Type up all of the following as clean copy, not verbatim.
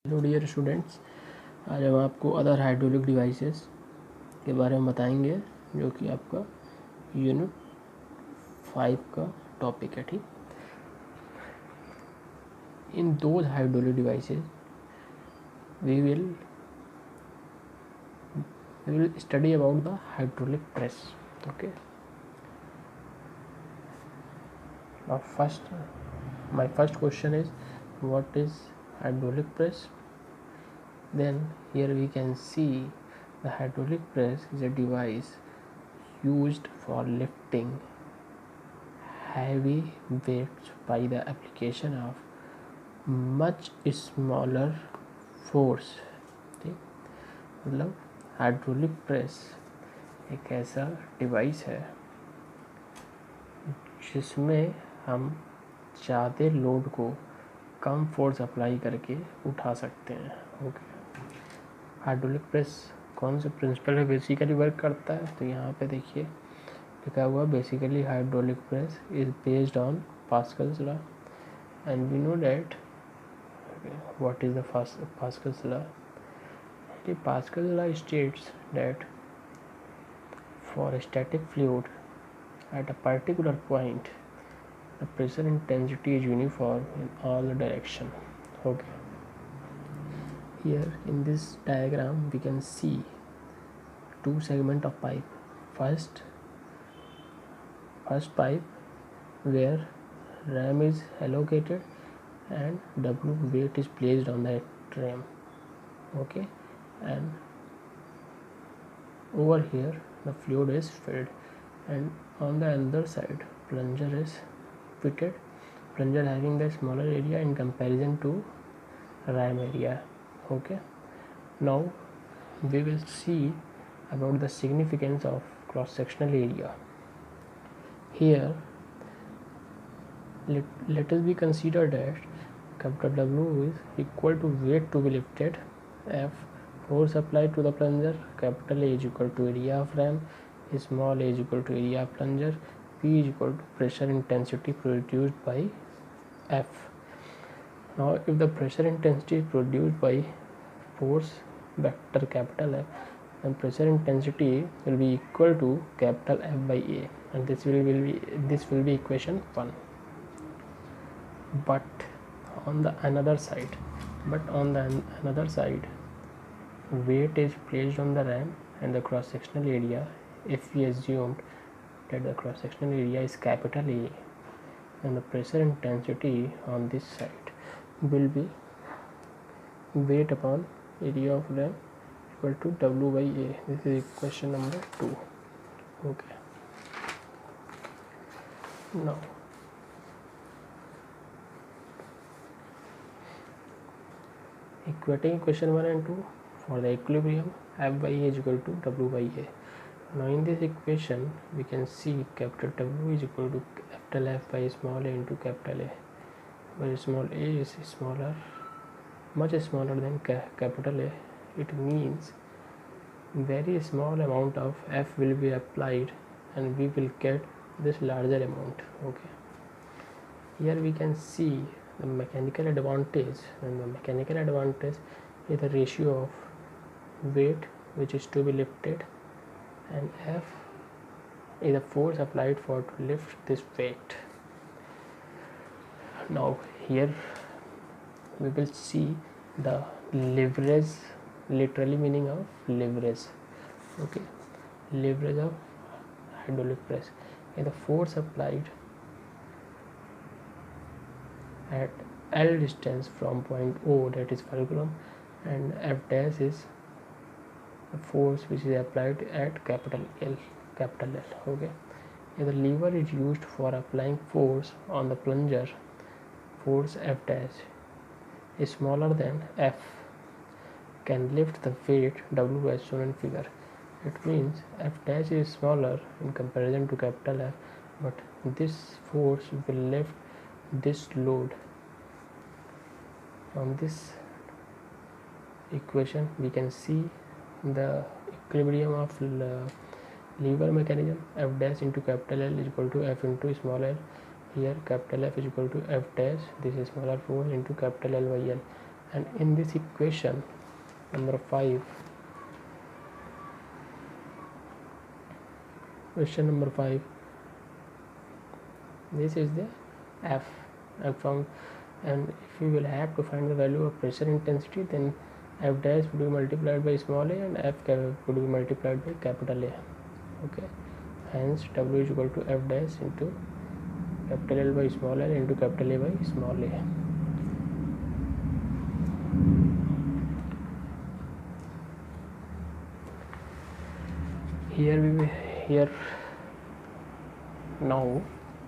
Hello dear students, आज हम आपको अदर हाइड्रोलिक डिवाइसेस के बारे में बताएंगे जो कि आपका यूनिट 5 का टॉपिक है। ठीक, in those hydraulic devices we will study about the hydraulic press. Okay, my first question is, what is hydraulic press? Then here we can see the hydraulic press is a device used for lifting heavy weights by the application of much smaller force। ठीक, मतलब hydraulic press एक ऐसा device है जिसमें हम ज़्यादा load को कम force apply करके उठा सकते हैं। ओके, हाइड्रोलिक प्रेस कौन से प्रिंसिपल पे बेसिकली वर्क करता है? तो यहाँ पे देखिए लिखा हुआ, basically hydraulic press is based on Pascal's law and we know that what is the Pascal's law. Pascal's law states that for a static fluid at a particular point the pressure intensity is uniform in all the direction. Okay, here in this diagram we can see two segment of pipe. First pipe where ram is allocated and W weight is placed on that ram. Okay, and over here the fluid is filled, and on the other side plunger is fitted, plunger having the smaller area in comparison to ram area. Okay, now we will see about the significance of cross sectional area. Here let us be considered that capital W is equal to weight to be lifted, F force applied to the plunger, capital A is equal to area of ram, small a is equal to area of plunger, P is equal to pressure intensity produced by F. Now if the pressure intensity is produced by force vector capital F, then pressure intensity will be equal to capital F by A, and this will be equation 1. But on the another side, weight is placed on the ram and the cross sectional area, if we assumed that the cross sectional area is capital A, and the pressure intensity on this side will be weight upon area of ram equal to W by A. This is equation number 2. Okay, now equating equation 1 and 2 for the equilibrium, F by A is equal to W by A. Now in this equation we can see capital W is equal to capital F by small a into capital A, where small a is smaller, much smaller than capital A. It means very small amount of F will be applied and we will get this larger amount. Okay, here we can see the mechanical advantage, and the mechanical advantage is the ratio of weight which is to be lifted, and F is the force applied for to lift this weight. Now here we will see the leverage, literally meaning of leverage. Okay, leverage of hydraulic press is the force applied at L distance from point O, that is fulcrum, and F dash is the force which is applied at capital L. Okay, if the lever is used for applying force on the plunger, force F dash is smaller than F can lift the weight W as shown in figure. It means F dash is smaller in comparison to capital F, but this force will lift this load. On this equation we can see the equilibrium of lever mechanism. F dash into capital L is equal to F into small l. Here capital F is equal to F dash, this is smaller force, into capital L by L. And in this equation number 5, question number 5, this is the F, and if you will have to find the value of pressure intensity, then F dash would be multiplied by small a and F would be multiplied by capital A. Okay, hence W is equal to F dash into capital L by small l into capital A by small a. Here now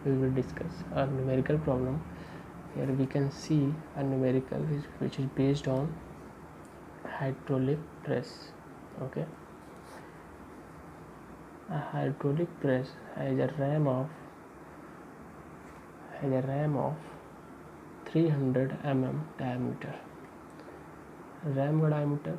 we will discuss a numerical problem. Here we can see a numerical which is based on hydraulic press. Okay, a hydraulic press has a ram of 300 mm diameter. Ram का diameter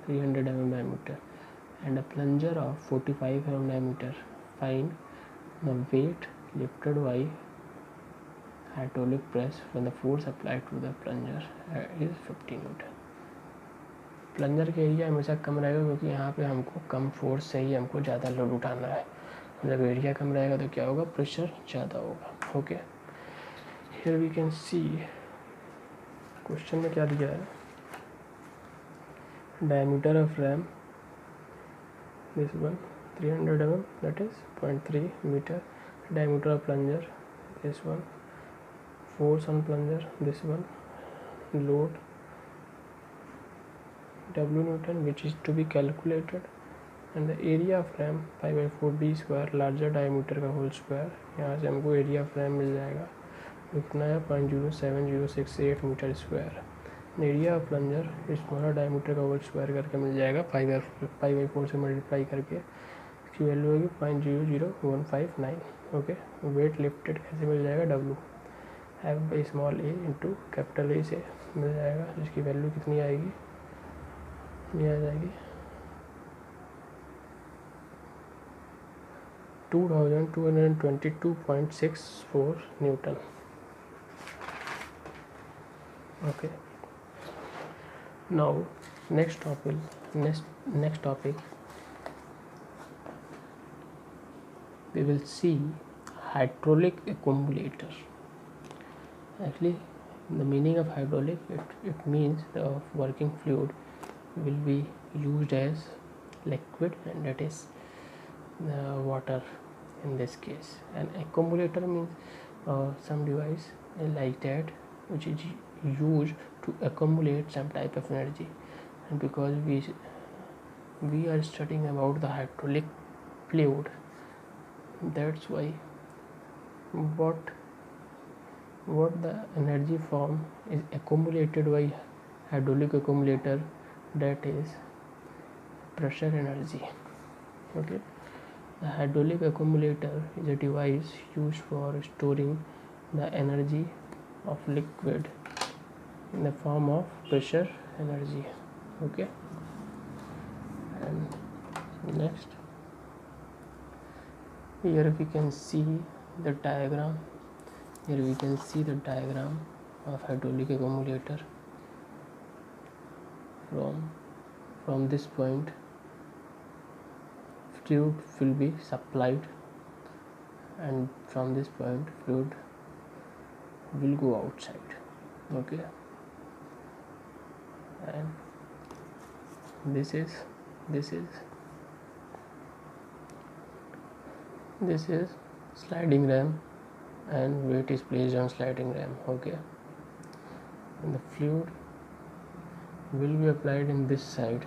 300 mm diameter and a plunger of 45 mm diameter. Find the weight lifted by hydraulic press when the force applied to the plunger is 50 Newton. Plunger का area हमेशा कम रहेगा क्योंकि यहाँ पे हमको कम force से ही हमको ज़्यादा लोड उठाना है. जब एरिया कम रहेगा तो क्या होगा, प्रेशर ज़्यादा होगा. Okay, here we can see question में क्या दिया है. Diameter of ram this one 300 mm, that is 0.3 meter. Diameter of plunger this one. Force on plunger this one. Load W Newton which is to be calculated, and the area of ram 5/4 b square larger diameter का whole square. यहाँ से हमको area of RAM मिल जाएगा, कितना है 0.07068 meter square. Area of plunger smaller diameter का whole square करके मिल जाएगा 5/4 से मल्टीप्लाई करके. इसकी वैल्यू होगी 0.00159. ओके, वेट लिफ्टेड कैसे मिल जाएगा, W F by small A into capital ए से मिल जाएगा, जिसकी वैल्यू कितनी आएगी, ये आ जाएगी 2222.64 Newton. Okay, now next topic we will see hydraulic accumulator. Actually, the meaning of hydraulic, it means the working fluid will be used as liquid, and that is water in this case. An accumulator means some device like that which is used to accumulate some type of energy. And because we are studying about the hydraulic fluid, that's why what the energy form is accumulated by hydraulic accumulator, that is pressure energy. Okay, the hydraulic accumulator is a device used for storing the energy of liquid in the form of pressure energy. Okay, and next here we can see the diagram. Here we can see the diagram of hydraulic accumulator. From this point fluid will be supplied, and from this point fluid will go outside. Okay, and this is sliding ram, and weight is placed on sliding ram. Okay, and the fluid will be applied in this side.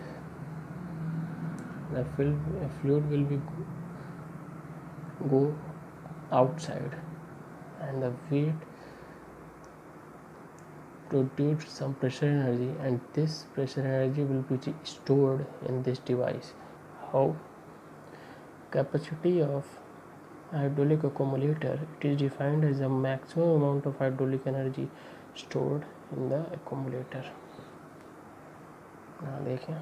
The fluid will be go outside, and the weight produce some pressure energy, and this pressure energy will be stored in this device. How? Capacity of hydraulic accumulator, it is defined as the maximum amount of hydraulic energy stored in the accumulator. देखें,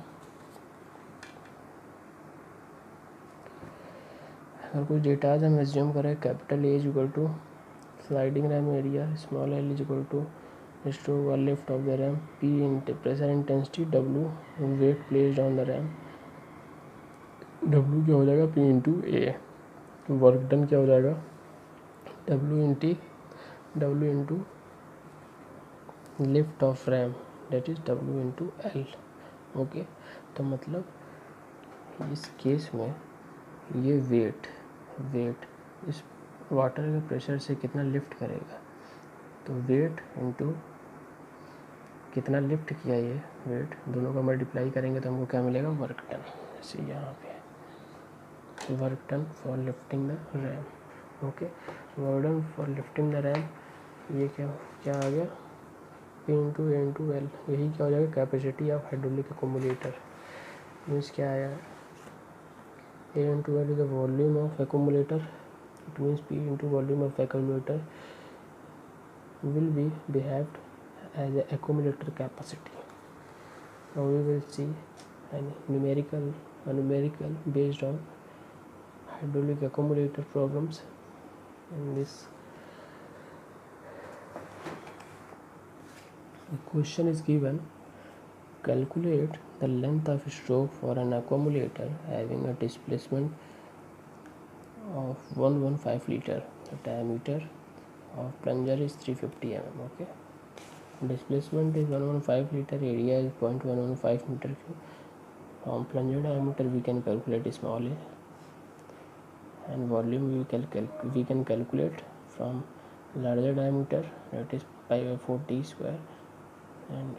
अगर कुछ data हम assume करें, capital A is equal to sliding ram area, small l is equal to stroke or lift of the RAM, P pressure intensity, W weight placed on the RAM, W क्या हो जाएगा P into A, work done क्या हो जाएगा W into lift of ram that is W into l. Okay, तो मतलब इस case में ये वेट इस वाटर के प्रेशर से कितना लिफ्ट करेगा, तो वेट इंटू कितना लिफ्ट किया ये वेट, दोनों का मल्टीप्लाई करेंगे तो हमको क्या मिलेगा वर्क डन। जैसे यहाँ पे work done for lifting the RAM. Okay, work done for lifting the RAM, ये क्या आ गया P into A into L, यही क्या हो जाएगा capacity of hydraulic accumulator. Means क्या आया, A into L is the volume of accumulator. It means P into volume of accumulator will be behaved as a accumulator capacity. Now we will see a numerical based on hydraulic accumulator problems in this. The question is given, calculate the length of stroke for an accumulator having a displacement of 115 liter. The diameter of plunger is 350 mm. Okay, displacement is 115 liter, area is 0.115 meter cube. From plunger diameter we can calculate small a, and volume we can calculate from larger diameter, that is pi by 4 d square, and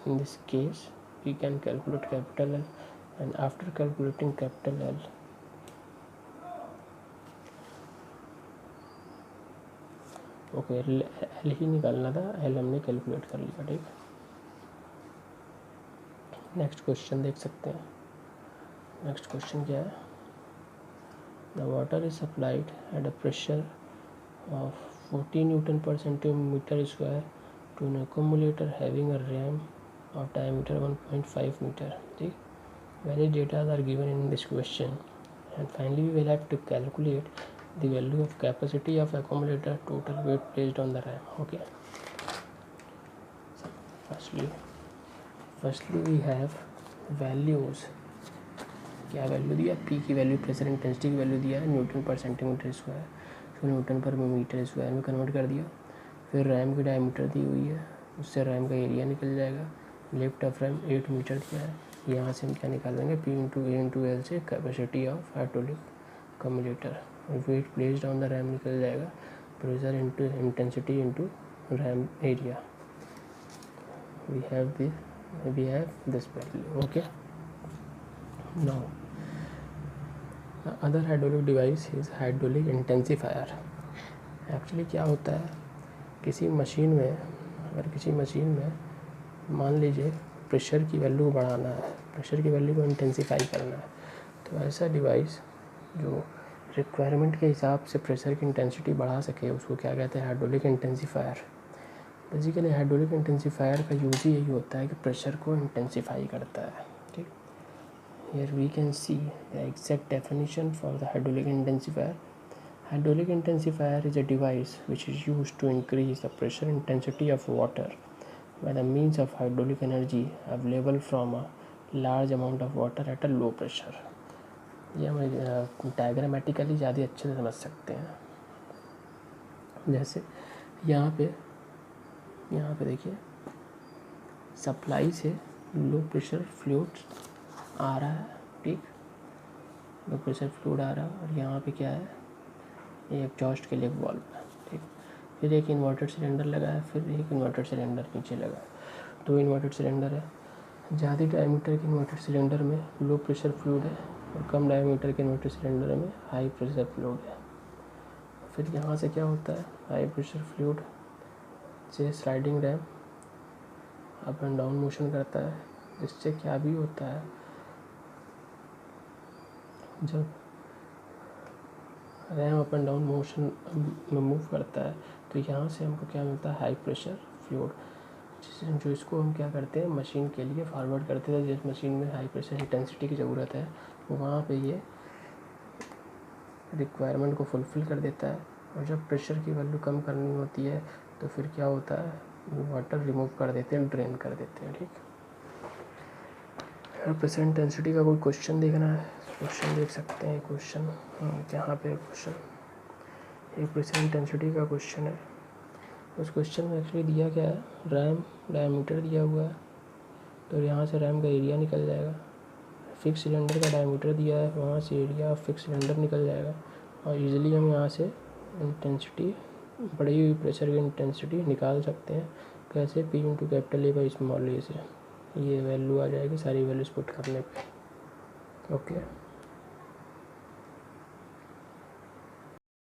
in this case we can calculate capital L, and after calculating capital L, okay L ही निकालना था, L हमने calculate कर लिया। ठीक, next question देख सकते हैं। नेक्स्ट क्वेश्चन क्या है, the water is supplied at a pressure of 40 newton per centimetre square to an accumulator having a ram of diameter 1.5 metre. ठीक, various data are given in this question, and finally we will have to calculate the value of capacity of accumulator, total weight placed on the RAM. Okay, firstly we have values. क्या value दिया, P की value, pressure intensity की value दिया है Newton per centimetre square, फिर Newton पर metre square में convert कर दिया, फिर रैम की डायमीटर दी हुई है, उससे रैम का एरिया निकल जाएगा, लेफ्ट ऑफ रैम 8 मीटर दिया है, यहाँ से हम क्या निकालेंगे P into A into l से capacity of hydraulic accumulator, weight placed on the ram निकल जाएगा, pressure into intensity into ram area, we have this value. Okay, now other hydraulic device is hydraulic intensifier. Actually क्या होता है, किसी machine में मान लीजिए प्रेशर की वैल्यू बढ़ाना है, प्रेशर की वैल्यू को इंटेंसिफाई करना है, तो ऐसा डिवाइस जो रिक्वायरमेंट के हिसाब से प्रेशर की इंटेंसिटी बढ़ा सके उसको क्या कहते हैं, hydraulic intensifier. Basically hydraulic intensifier का यूज़ ही यही होता है कि प्रेशर को इंटेंसिफाई करता है। ठीक, here we can see the exact definition for the hydraulic intensifier. Hydraulic intensifier is a device which is used to increase the pressure intensity of water by the means of hydraulic energy available from a large amount of water at a low pressure। ये हम diagrammatically ज़्यादा अच्छे से समझ सकते हैं। जैसे यहाँ पे देखिए, सप्लाई से लो प्रेशर फ्लूइड आ रहा है। ठीक, लो प्रेशर फ्लूइड आ रहा है, और यहाँ पे क्या है, ये एग्जॉस्ट के लिए वाल्व है। ठीक, फिर एक इन्वर्टेड सिलेंडर लगा है, फिर एक इन्वर्टेड सिलेंडर नीचे लगा है, 2 इन्वर्टेड सिलेंडर है। ज़्यादा डायमीटर के इन्वर्टेड सिलेंडर में लो प्रेशर फ्लूइड है, और कम डायमीटर के इन्वर्टेड सिलेंडर में हाई प्रेशर फ्लूइड है। फिर यहाँ से क्या होता है, हाई प्रेशर फ्लूइड से sliding RAM up and down motion करता है, जिससे क्या भी होता है, जब RAM up and down motion में मूव करता है तो यहाँ से हमको क्या मिलता है, हाई प्रेशर फ्लूइड, जो इसको हम क्या करते हैं, मशीन के लिए फॉरवर्ड करते हैं। जिस मशीन में हाई प्रेशर इंटेंसिटी की ज़रूरत है वहाँ पे ये रिक्वायरमेंट को फुलफ़िल कर देता है, और जब प्रेशर की वैल्यू कम करनी होती है तो फिर क्या होता है, वाटर रिमूव कर देते हैं, ड्रेन कर देते हैं। ठीक है, प्रेशर इंटेंसिटी का कोई क्वेश्चन देखना है, क्वेश्चन देख सकते हैं। क्वेश्चन जहाँ पे क्वेश्चन एक प्रेशर इंटेंसिटी का क्वेश्चन है। उस क्वेश्चन में एक्चुअली दिया क्या है, रैम डायमीटर दिया हुआ है, तो यहाँ से रैम का एरिया निकल जाएगा। फिक्स सिलेंडर का डायमीटर दिया है, वहाँ से एरिया ऑफ फिक्स सिलेंडर निकल जाएगा, और इजीली हम यहाँ से इंटेंसिटी, बढ़ी हुई प्रेशर की इंटेंसिटी निकाल सकते हैं। कैसे, P into capital A by small A से ये वैल्यू आ जाएगी सारी वैल्यूज पुट करने पे। ओके।